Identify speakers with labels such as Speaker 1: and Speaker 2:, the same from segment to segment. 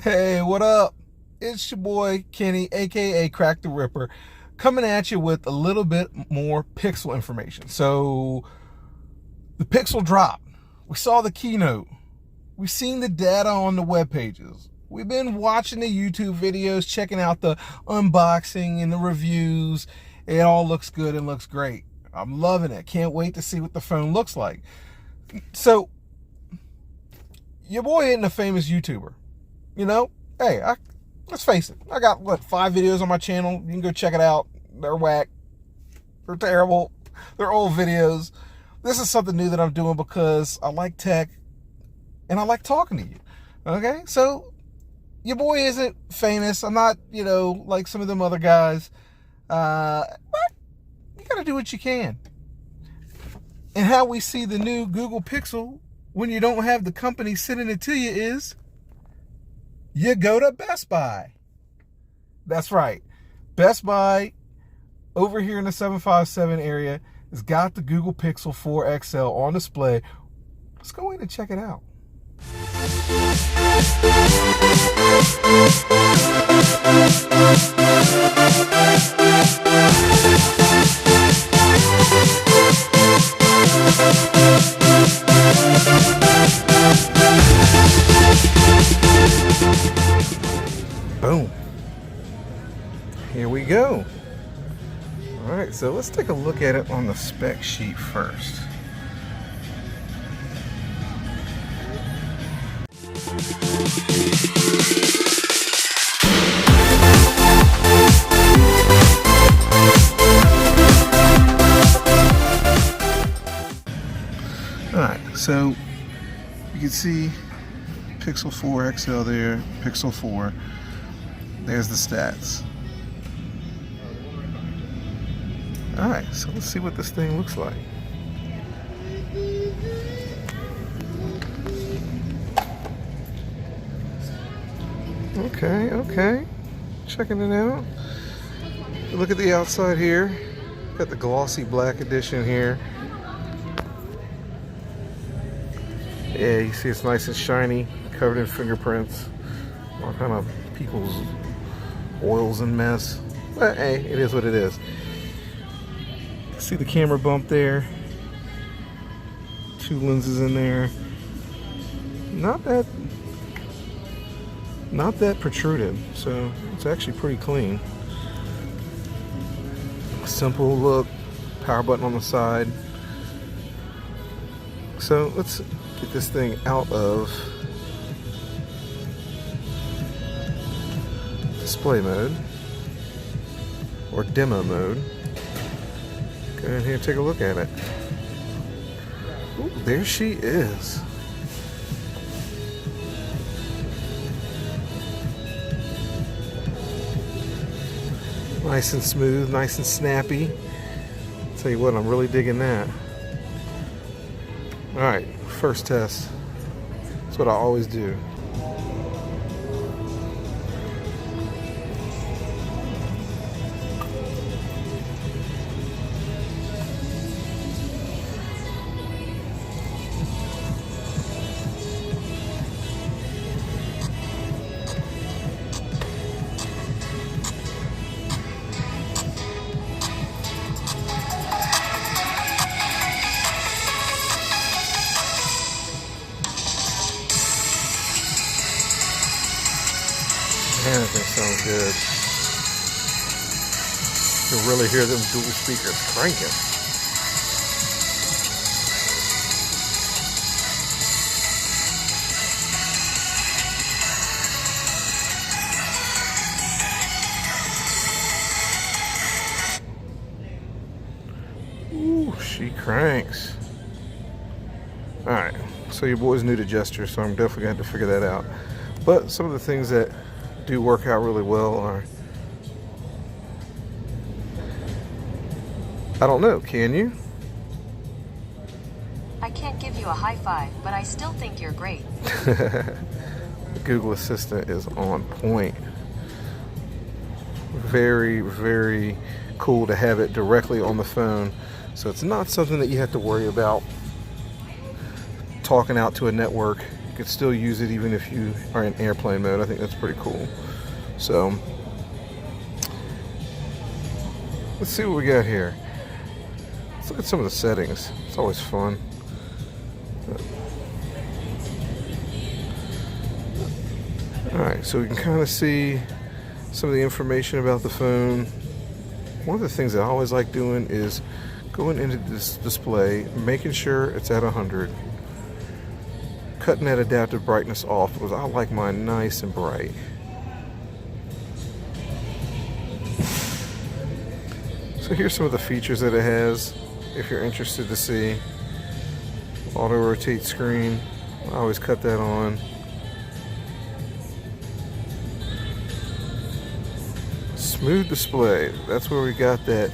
Speaker 1: Hey, what up? It's your boy Kenny, aka Crack the Ripper, coming at you with a little bit more Pixel information. So, the Pixel dropped. We saw the keynote. We've seen the data on the web pages. We've been watching the YouTube videos, checking out the unboxing and the reviews. It all looks good and looks great. I'm loving it. Can't wait to see what the phone looks like. So, your boy isn't a famous YouTuber. You know, hey, let's face it. I got, 5 videos on my channel. You can go check it out. They're whack. They're terrible. They're old videos. This is something new that I'm doing because I like tech and I like talking to you. Okay? So, your boy isn't famous. I'm not, like some of them other guys. But you got to do what you can. And how we see the new Google Pixel when you don't have the company sending it to you is you go to Best Buy. That's right. Best Buy over here in the 757 area has got the Google Pixel 4 XL on display. Let's go in and check it out. Boom. Here we go. All right, so let's take a look at it on the spec sheet first. All right, so you can see Pixel 4 XL there, Pixel 4. There's the stats. All right, so let's see what this thing looks like. Okay. Checking it out. Look at the outside here. Got the glossy black edition here. Yeah, you see it's nice and shiny, covered in fingerprints. All kind of people's oils and mess. But hey, it is what it is. See the camera bump there. 2 lenses in there. Not that protruded, so it's actually pretty clean. Simple look, power button on the side. So let's get this thing out of display mode or demo mode. Go in here and take a look at it. Ooh, there she is. Nice and smooth, nice and snappy. Tell you what, I'm really digging that. All right, first test. That's what I always do. Man, that thing sounds good. You can really hear them dual speakers cranking. Ooh, she cranks. Alright, so your boy's new to gestures, so I'm definitely going to have to figure that out. But some of the things that do work out really well are, I don't know, can you?
Speaker 2: I can't give you a high five, but I still think you're great.
Speaker 1: The Google Assistant is on point. Very, very cool to have it directly on the phone. So it's not something that you have to worry about talking out to a network. You could still use it even if you are in airplane mode. I think that's pretty cool. So let's see what we got here. Let's look at some of the settings. It's always fun. Alright, so we can kind of see some of the information about the phone. One of the things I always like doing is going into this display, making sure it's at 100, cutting that adaptive brightness off because I like mine nice and bright. So here's some of the features that it has if you're interested to see. Auto rotate screen, I always cut that on. Smooth display, that's where we got that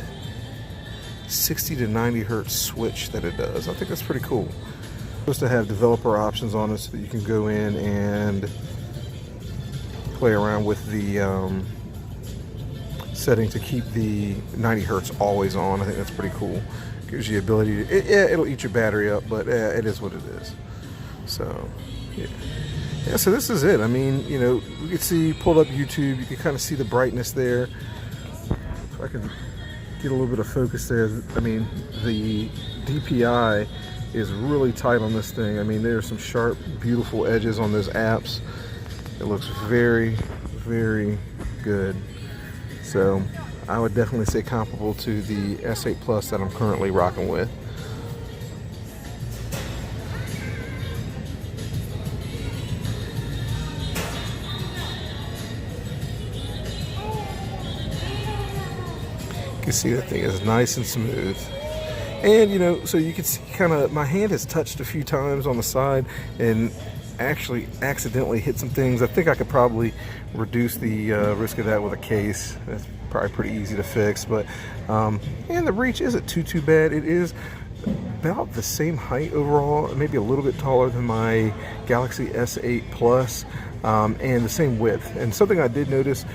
Speaker 1: 60 to 90 hertz switch that it does. I think that's pretty cool. It's supposed to have developer options on it so that you can go in and play around with the setting to keep the 90 hertz always on. I think that's pretty cool. Gives you the ability to, it'll eat your battery up, but it is what it is. So yeah, so this is it. I mean, you know, you can see, pulled up YouTube, you can kind of see the brightness there. If I can get a little bit of focus there. I mean, the DPI is really tight on this thing. I mean, there's some sharp, beautiful edges on those apps. It looks very, very good. So I would definitely say comparable to the S8 Plus that I'm currently rocking with. You can see that thing is nice and smooth. And you know, so you can see kind of, my hand has touched a few times on the side and actually accidentally hit some things. I think I could probably reduce the risk of that with a case. That's probably pretty easy to fix, but and the reach isn't too bad. It is about the same height overall, maybe a little bit taller than my Galaxy S8 Plus, and the same width. And something I did notice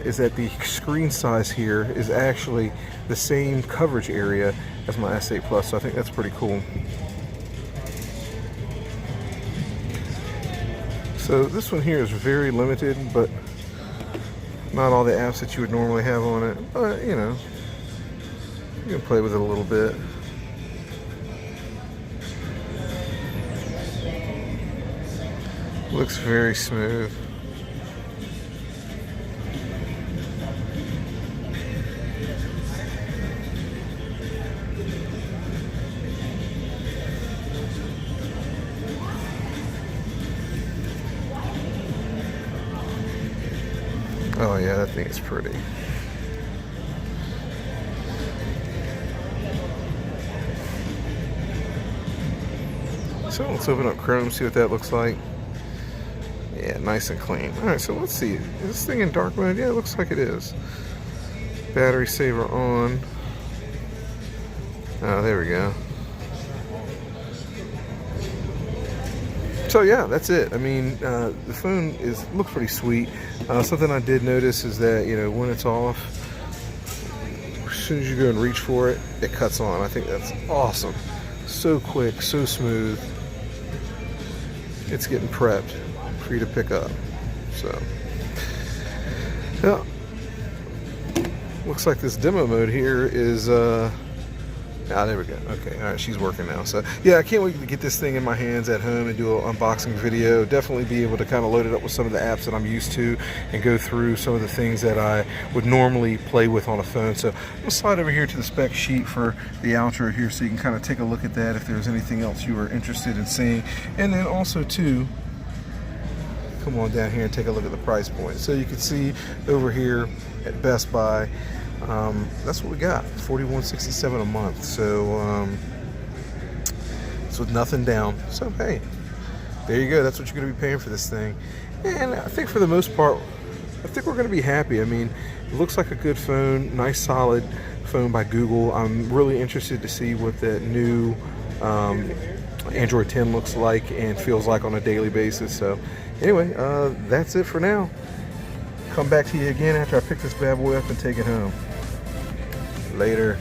Speaker 1: is that the screen size here is actually the same coverage area as my S8 Plus, so I think that's pretty cool. So this one here is very limited, but not all the apps that you would normally have on it, but you know, you can play with it a little bit. Looks very smooth. Oh yeah, that thing is pretty. So let's open up Chrome, see what that looks like. Yeah, nice and clean. Alright, so let's see. Is this thing in dark mode? Yeah, it looks like it is. Battery saver on. Oh, there we go. So yeah, that's it. I mean, the phone looks pretty sweet. Something I did notice is that, you know, when it's off, as soon as you go and reach for it, it cuts on. I think that's awesome. So quick, so smooth. It's getting prepped for you to pick up. So, yeah. Looks like this demo mode here is there we go. Okay, all right, she's working now. So yeah, I can't wait to get this thing in my hands at home and do an unboxing video. Definitely be able to kind of load it up with some of the apps that I'm used to and go through some of the things that I would normally play with on a phone. So I'm gonna slide over here to the spec sheet for the outro here so you can kind of take a look at that if there's anything else you are interested in seeing. And then also too, come on down here and take a look at the price point. So you can see over here at Best Buy, that's what we got, $41.67 a month. So it's with nothing down. So hey, there you go. That's what you're going to be paying for this thing. And I think for the most part, I think we're going to be happy. I mean, it looks like a good phone, nice solid phone by Google. I'm really interested to see what that new Android 10 looks like and feels like on a daily basis. So anyway, that's it for now. Come back to you again after I pick this bad boy up and take it home. Later.